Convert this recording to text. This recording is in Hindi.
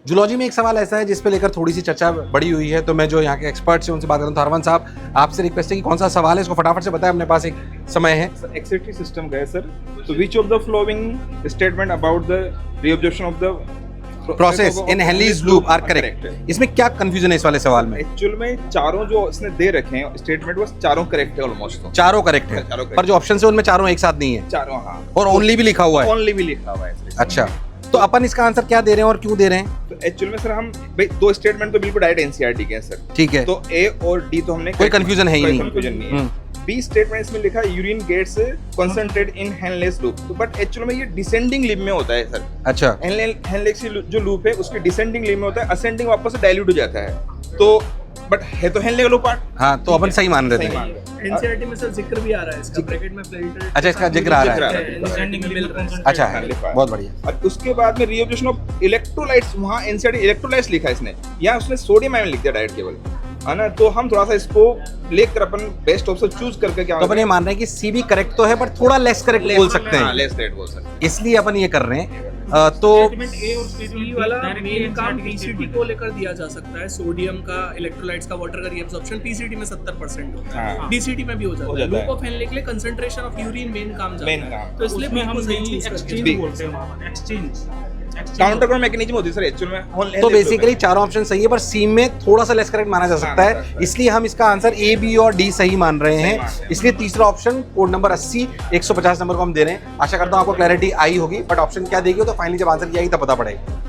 जूलॉजी में एक सवाल ऐसा है जिस पे लेकर थोड़ी सी चर्चा बड़ी हुई है, तो मैं जो यहाँ के एक्सपर्ट्स हैं उनसे बात करूँ। तो हरवन साहब, आपसे रिक्वेस्ट है कि कौन सा सवाल है इसको फटाफट से बताएं, अपने पास एक समय है। एक्सेप्टिव सिस्टम का है सर। तो which of the following statement about the reabsorption of the process in Henle's loop are correct. इसमें क्या कंफ्यूजन है इस वाले सवाल में? एक्चुअल में चारों जो इसने दे रखे हैं स्टेटमेंट वो चारों करेक्ट है ऑलमोस्ट। चारों करेक्ट है, चारों correct पर जो ऑप्शन है उनमें चारों एक साथ नहीं है। चारों हाँ, और ओनली भी लिखा हुआ है। ओनली भी लिखा हुआ है। अच्छा, तो अपन इसका आंसर क्या दे रहे हैं और क्यों दे रहे हैं? तो एक्चुअल में सर हम भाई दो स्टेटमेंट तो बिल्कुल डायरेक्ट एनसीईआरटी के हैं सर। ठीक है, तो ए और डी तो हमने कोई कंफ्यूजन है ही नहीं। कंफ्यूजन नहीं है। बी स्टेटमेंट इसमें लिखा है यूरिन गेट्स कंसंट्रेट इन हेनलेस लूप, तो बट एक्चुअल में ये डिसेंडिंग लिप में होता है सर। अच्छा, हेनलेस जो लूप है उसकी डिसेंडिंग लिप में होता है, असेंडिंग वापस से डाइल्यूट हो जाता है। तो बट है तो हेनले लूप पार्ट। हाँ, तो अपन सही मान रहे थे। एनसीईआरटी में सर जिक्र भी आ रहा है इसका, ब्रैकेट में फिल्टर। अच्छा, इसका जिक्र आ रहा है। अंडरस्टैंडिंग में मिल रहा है। अच्छा है, बहुत बढ़िया। और उसके बाद में रीऑब्जर्वेशन ऑफ इलेक्ट्रोलाइट्स, वहाँ एनसीईआरटी इलेक्ट्रोलाइट्स लिखा है इसने, या उसने सोडियम आयन लिख दिया डायरेक्ट केवल, है ना। तो हम थोड़ा सा इसको लेकर अपन बेस्ट ऑप्शन चूज करके क्या तो अपन ये मान रहे हैं कि सी भी करेक्ट तो है, पर थोड़ा लेस करेक्ट बोल सकते हैं। लेस करेक्ट बोल सकते हैं, इसलिए अपन ये कर रहे हैं। तो स्टेटमेंट ए और सी वाला मेन काम पीसीटी को लेकर दिया जा सकता है। सोडियम का, इलेक्ट्रोलाइट्स का, वाटर का रीअब्जॉर्प्शन पीसीटी में 70% होता है, हाँ। डीसीटी में भी हो जाता है। लूप ऑफ हेनले के लिए कंसंट्रेशन ऑफ यूरिन मेन काम जाता मेन है, काम। तो इसलिए उसमें हम बिल्कुल सही मेनली चूज करके एक्सचेंज बोलते हैं वहाँ पर, एक्सचेंज काउंटर करो मैकेनिज्म होती है सर एक्चुअल में। तो बेसिकली चारों ऑप्शन सही है, पर सी में थोड़ा सा लेस करेक्ट माना जा सकता है, इसलिए हम इसका आंसर ए, बी और डी सही मान रहे हैं। इसलिए तीसरा ऑप्शन कोड नंबर 80 150 नंबर को हम दे रहे हैं। आशा करता हूँ आपको क्लैरिटी आई होगी, बट ऑप्शन क्या देगी तो फाइनली जब आंसर की आएगी तब पता पड़ेगा।